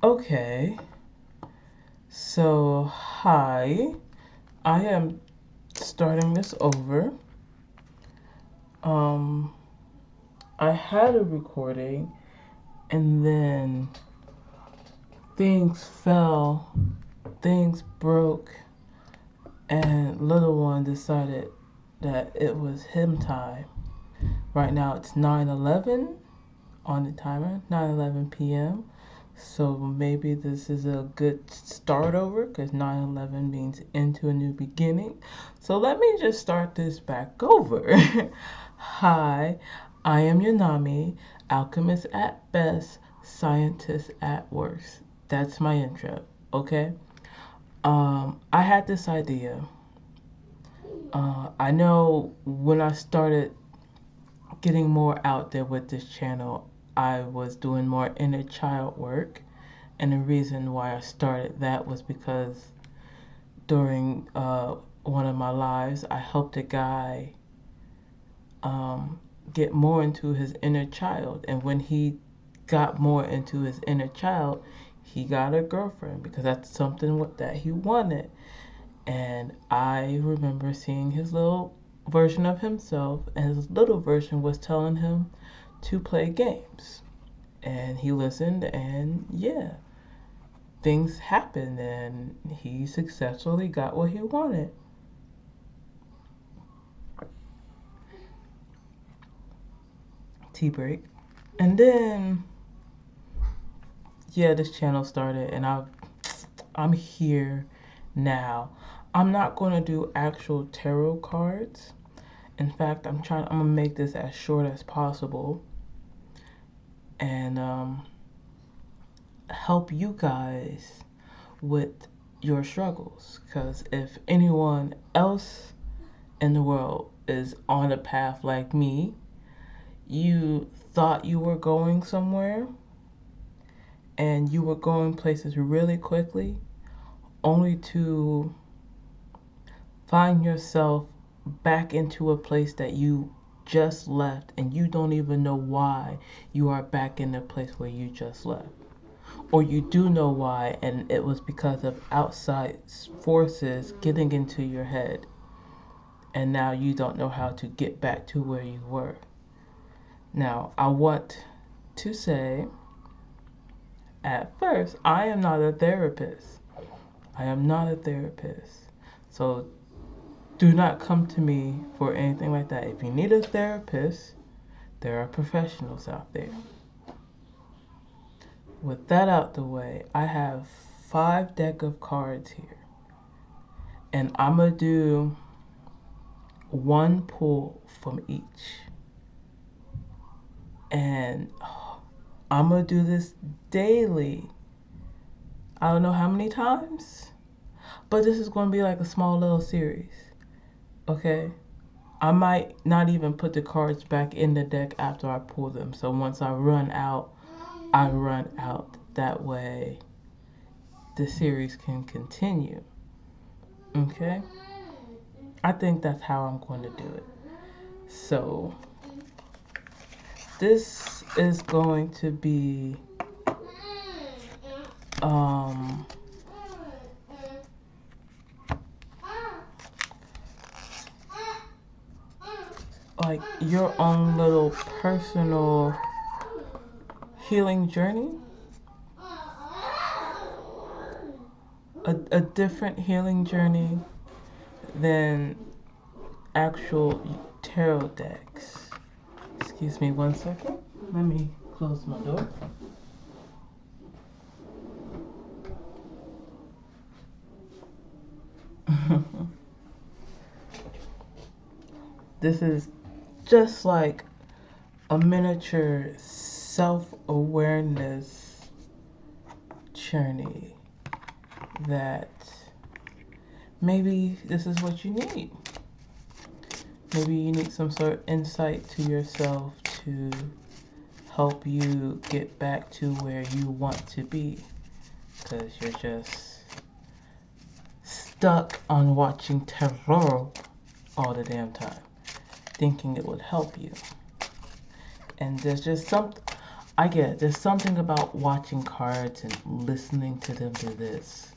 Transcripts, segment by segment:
Okay, so hi, I am starting this over. Um, I had a recording and then things fell, things broke, and little one decided that it was him time. Right now it's 9:11 on the timer, 9:11 p.m. So maybe this is a good start over because 9:11 means into a new beginning. So let me just start this back over. Hi, I am Yanami, alchemist at best, scientist at worst. That's my intro, okay? I had this idea. I know when I started getting more out there with this channel, I was doing more inner child work. And the reason why I started that was because during one of my lives, I helped a guy um, get more into his inner child. And when he got more into his inner child, he got a girlfriend because that's something that he wanted. And I remember seeing his little version of himself, and his little version was telling him to play games. And he listened, and yeah, things happened, and he successfully got what he wanted. Tea break. And then, yeah, this channel started, and I'm here now. I'm not going to do actual tarot cards. In fact, I'm gonna make this as short as possible and help you guys with your struggles. Because if anyone else in the world is on a path like me, you thought you were going somewhere and you were going places really quickly, only to find yourself back into a place that you just left and you don't even know why you are back in the place where you just left. Or you do know why, and it was because of outside forces getting into your head, and now you don't know how to get back to where you were. Now, I want to say at first, I am not a therapist. I am not a therapist. So do not come to me for anything like that. If you need a therapist, there are professionals out there. With that out the way, I have 5 deck of cards here. And I'm going to do one pull from each. And I'm going to do this daily. I don't know how many times, but this is going to be like a small little series. Okay? I might not even put the cards back in the deck after I pull them. So once I run out, I run out. That way the series can continue. Okay? I think that's how I'm going to do it. So this is going to be um like your own little personal healing journey, a different healing journey than actual tarot decks. Excuse me 1 second. Let me close my door. This is just like a miniature self awareness journey that maybe this is what you need. Maybe you need some sort of insight to yourself to help you get back to where you want to be. Because you're just stuck on watching terror all the damn time, thinking it would help you. And there's just something, I get it. There's something about watching cards and listening to them do this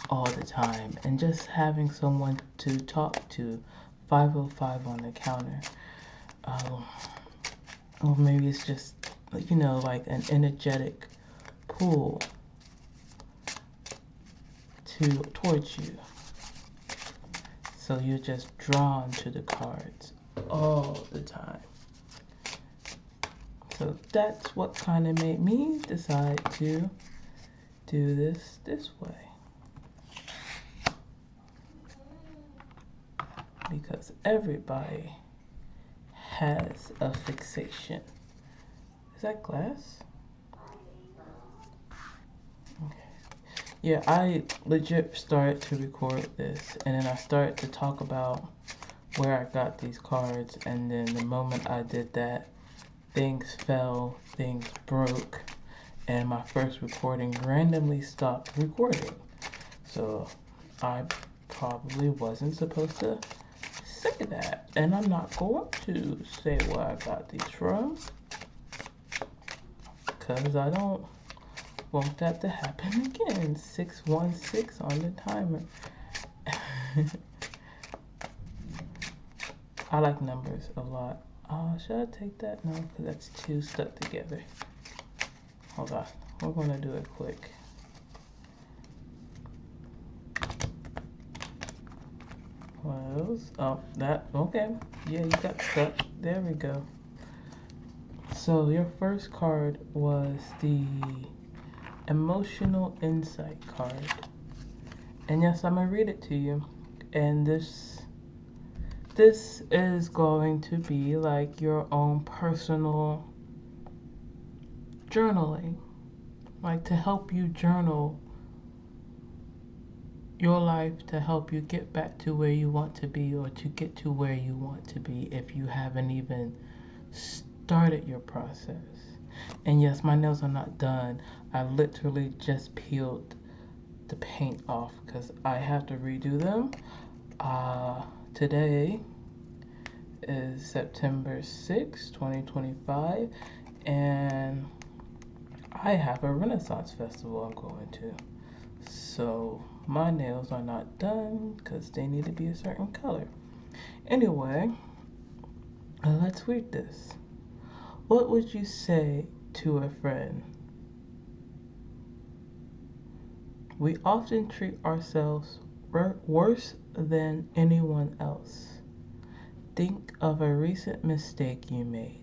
all the time and just having someone to talk to. 505 on the counter. Um, or maybe it's just, like an energetic pull towards you. So you're just drawn to the cards all the time. So that's what kind of made me decide to do this way. Because everybody has a fixation. Is that glass? Okay. Yeah, I legit started to record this and then I started to talk about where I got these cards, and then the moment I did that, things fell, things broke, and my first recording randomly stopped recording. So I probably wasn't supposed to say that, and I'm not going to say where I got these from because I don't want that to happen again. 616 on the timer. I like numbers a lot. Should I take that? No, because that's two stuck together. Hold on. We're going to do it quick. Oh, that, okay. Yeah, you got stuck. There we go. So your first card was the Emotional Insight card. And yes, I'm going to read it to you. And this is going to be like your own personal journaling, like to help you journal your life, to help you get back to where you want to be, or to get to where you want to be if you haven't even started your process. And yes, my nails are not done. I literally just peeled the paint off because I have to redo them. Today is September 6, 2025, and I have a Renaissance festival I'm going to. So my nails are not done because they need to be a certain color. Anyway, let's read this. What would you say to a friend? We often treat ourselves worse than anyone else. Think of a recent mistake you made.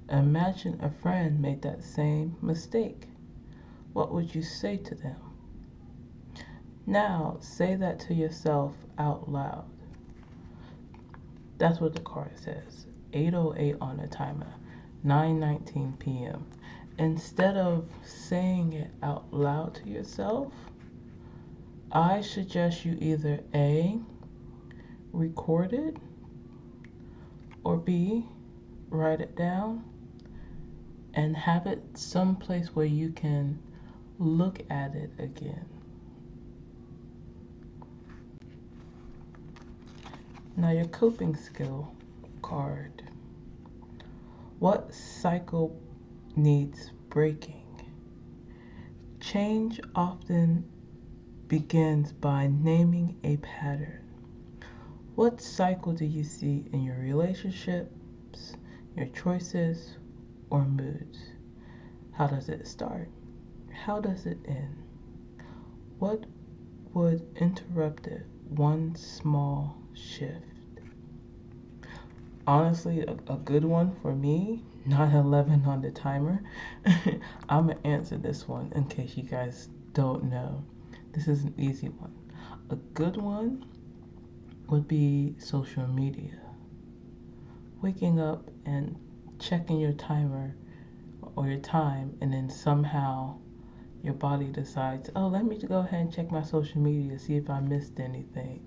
Imagine a friend made that same mistake. What would you say to them? Now, say that to yourself out loud. That's what the card says. 8:08 on the timer, 9:19 p.m. Instead of saying it out loud to yourself, I suggest you either A, record it, or B, write it down and have it someplace where you can look at it again. Now your coping skill card. What cycle needs breaking? Change often begins by naming a pattern. What cycle do you see in your relationships, your choices, or moods? How does it start? How does it end? What would interrupt it? One small shift. Honestly, a good one for me, 9:11 on the timer. I'm gonna answer this one in case you guys don't know. This is an easy one. A good one would be social media. Waking up and checking your timer or your time, and then somehow your body decides, oh, let me go ahead and check my social media, see if I missed anything.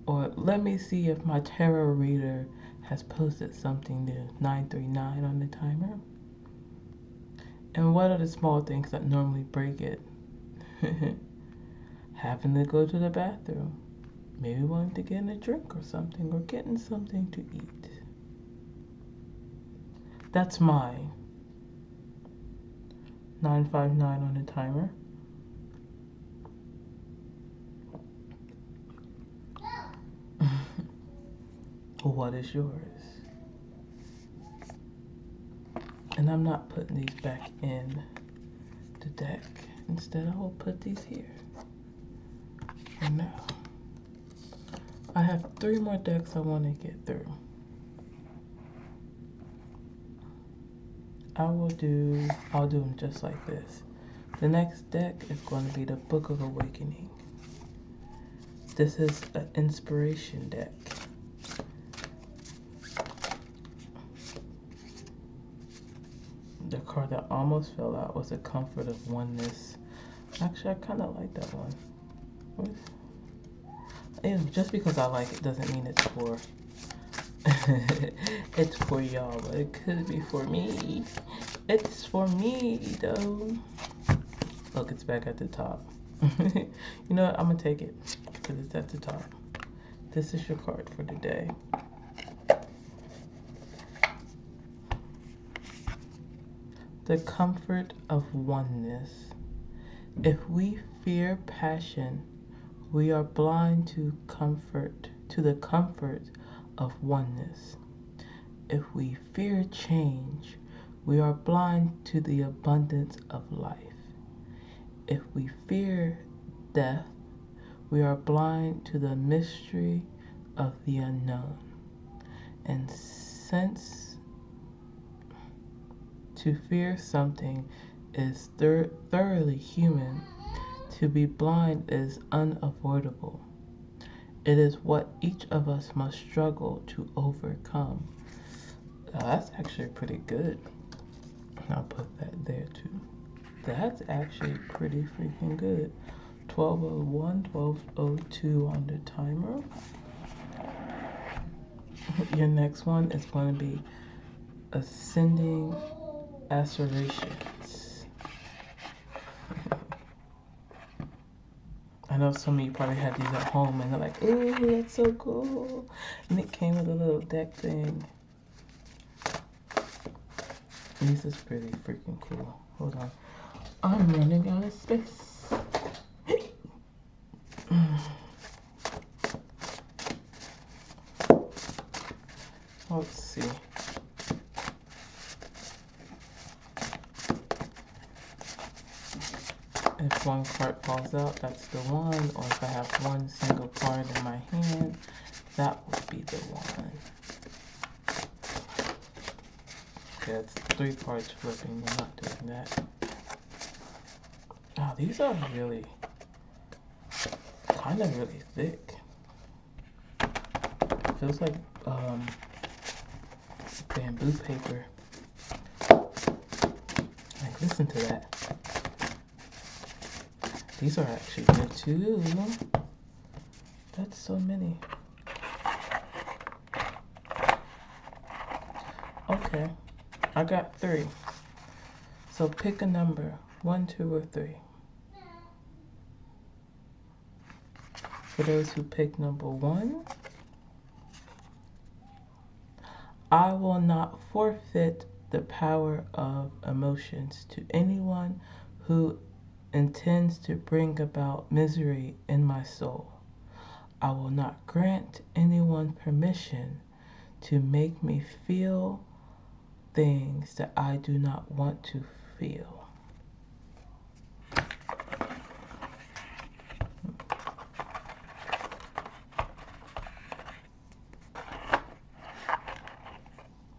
Or let me see if my tarot reader has posted something new, 9:39 on the timer. And what are the small things that normally break it? Having to go to the bathroom. Maybe wanting to get a drink or something, or getting something to eat. That's mine. 959 on the timer. What is yours? And I'm not putting these back in the deck. Instead, I will put these here. And now, I have 3 more decks I want to get through. I'll do them just like this. The next deck is going to be the Book of Awakening. This is an inspiration deck. The card that almost fell out was the Comfort of Oneness. Actually, I kind of like that one. Just because I like it doesn't mean it's for it's for y'all, but it could be for me. It's for me though. Look, it's back at the top. You know what? I'm gonna take it because it's at the top. This is your card for the day. The Comfort of Oneness. If we fear passion, we are blind to the comfort of oneness. If we fear change, we are blind to the abundance of life. If we fear death, we are blind to the mystery of the unknown. And since to fear something is thoroughly human, to be blind is unavoidable. It is what each of us must struggle to overcome. That's actually pretty good. I'll put that there too. That's actually pretty freaking good. 12:01, 12:02 on the timer. Your next one is going to be Ascending Aspirations. I know some of you probably had these at home and they're like, ooh, that's so cool. And it came with a little deck thing. This is pretty freaking cool. Hold on. I'm running out of space. Let's see. If one card falls out, that's the one. Or if I have one single card in my hand, that would be the one. Okay, that's 3 cards flipping. We're not doing that. Oh, these are really, kind of really thick. Feels like bamboo paper. Like, listen to that. These are actually good too. That's so many. Okay, I got 3. So pick a number, 1, 2, or 3. For those who pick number 1, I will not forfeit the power of emotions to anyone who intends to bring about misery in my soul. I will not grant anyone permission to make me feel things that I do not want to feel.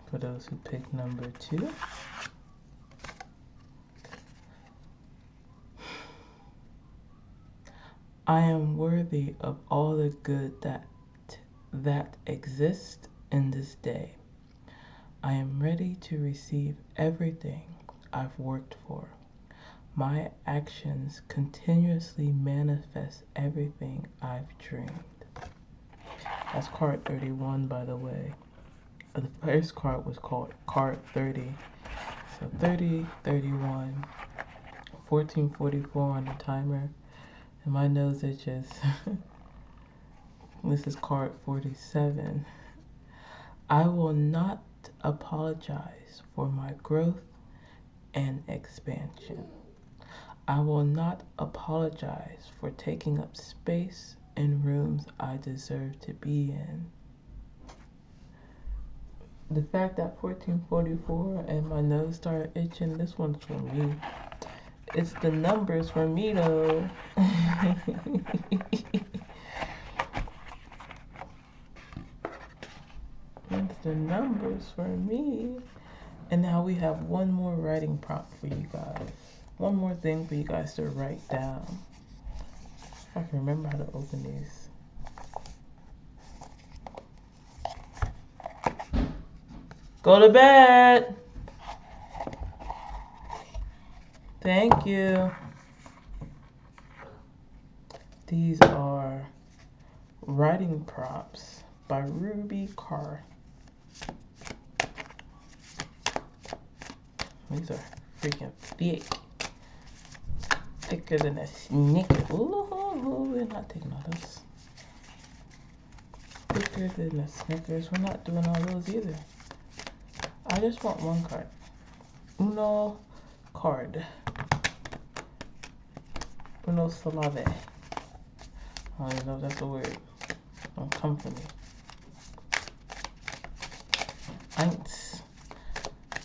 For those who pick number 2, I am worthy of all the good that exists in this day. I am ready to receive everything I've worked for. My actions continuously manifest everything I've dreamed. That's card 31, by the way. The first card was called card 30. So 30, 31, 14:44 on the timer. And my nose itches. This is card 47. I will not apologize for my growth and expansion. I will not apologize for taking up space in rooms I deserve to be in. The fact that 1444 and my nose started itching, this one's for me. It's the numbers for me though. It's the numbers for me. And now we have one more writing prompt for you guys. One more thing for you guys to write down. I can remember how to open these. Go to bed. Thank you. These are writing prompts by Ruby Carr. These are freaking thick. Thicker than a Snicker. Ooh, we're not taking all those. Thicker than a Snickers. We're not doing all those either. I just want one card. Uno card. Uno salave. I don't even know if that's a word. Don't come for me.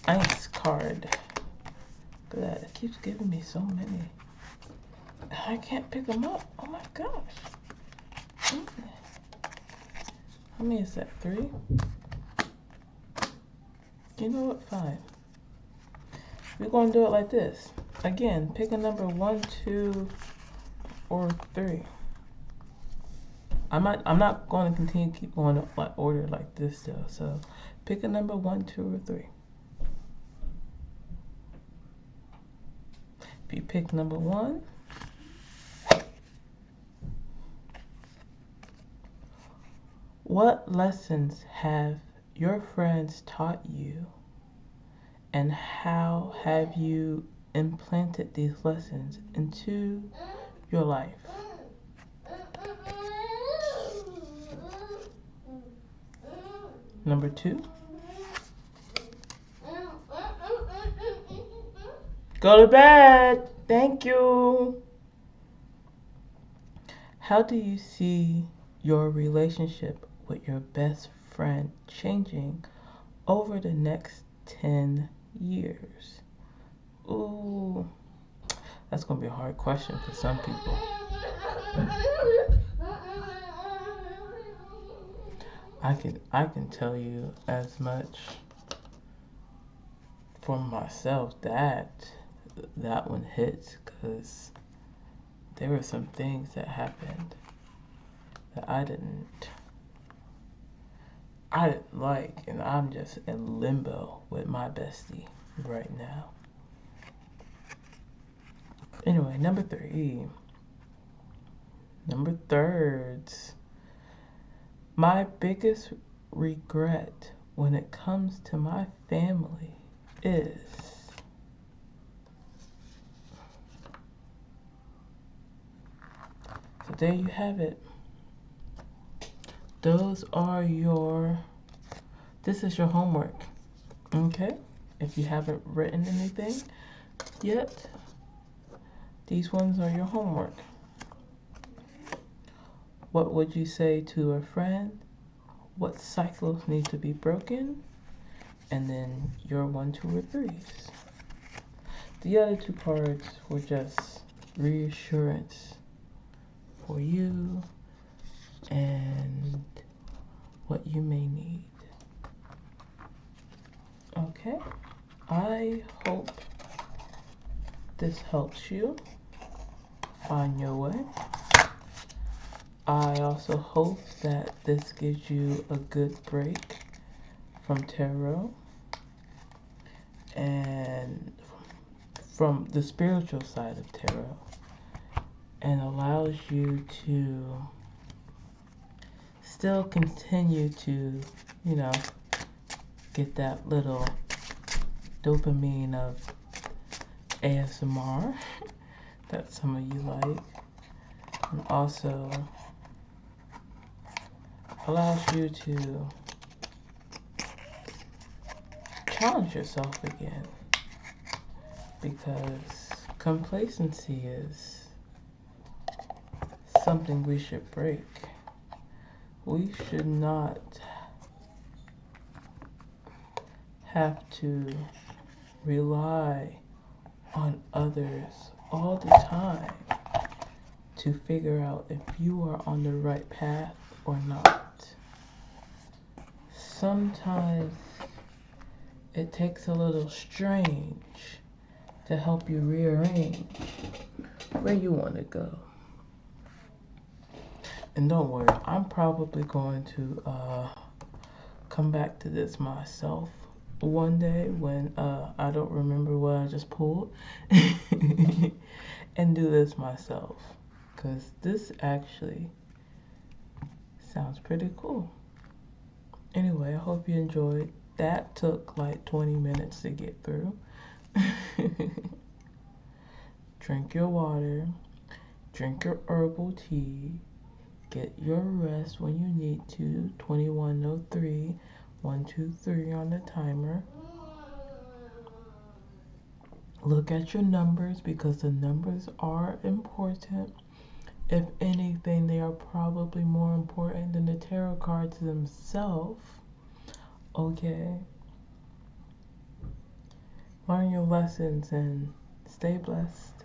Eins card. Look at that. It keeps giving me so many. I can't pick them up. Oh my gosh. How many is that? 3? You know what? 5. We're going to do it like this. Again, pick a number 1, 2, or 3. I'm not going to continue to keep going up my order like this though. So pick a number 1, 2, or 3. If you pick number 1, what lessons have your friends taught you, and how have you implanted these lessons into your life? Number 2, go to bed. Thank you. How do you see your relationship with your best friend changing over the next 10 years? Ooh, that's going to be a hard question for some people. I can tell you as much for myself that one hits, because there were some things that happened that I didn't like, and I'm just in limbo with my bestie right now. Anyway, number 3. Number thirds. My biggest regret when it comes to my family is so there you have it. This is your homework. Okay? If you haven't written anything yet, these ones are your homework. What would you say to a friend? What cycles need to be broken? And then your 1, 2, or 3s. The other 2 cards were just reassurance for you and what you may need. Okay, I hope this helps you find your way. I also hope that this gives you a good break from tarot and from the spiritual side of tarot, and allows you to still continue to, get that little dopamine of ASMR that some of you like, and also allows you to challenge yourself again because complacency is something we should break. We should not have to rely on others all the time to figure out if you are on the right path or not. Sometimes it takes a little strange to help you rearrange where you want to go. And don't worry, I'm probably going to come back to this myself one day when I don't remember what I just pulled and do this myself, because this actually sounds pretty cool. Anyway, I hope you enjoyed. That took like 20 minutes to get through. Drink your water, drink your herbal tea, get your rest when you need to. 21:03, 123 on the timer. Look at your numbers because the numbers are important. If anything, they are probably more important than the tarot cards themselves. Okay? Learn your lessons and stay blessed.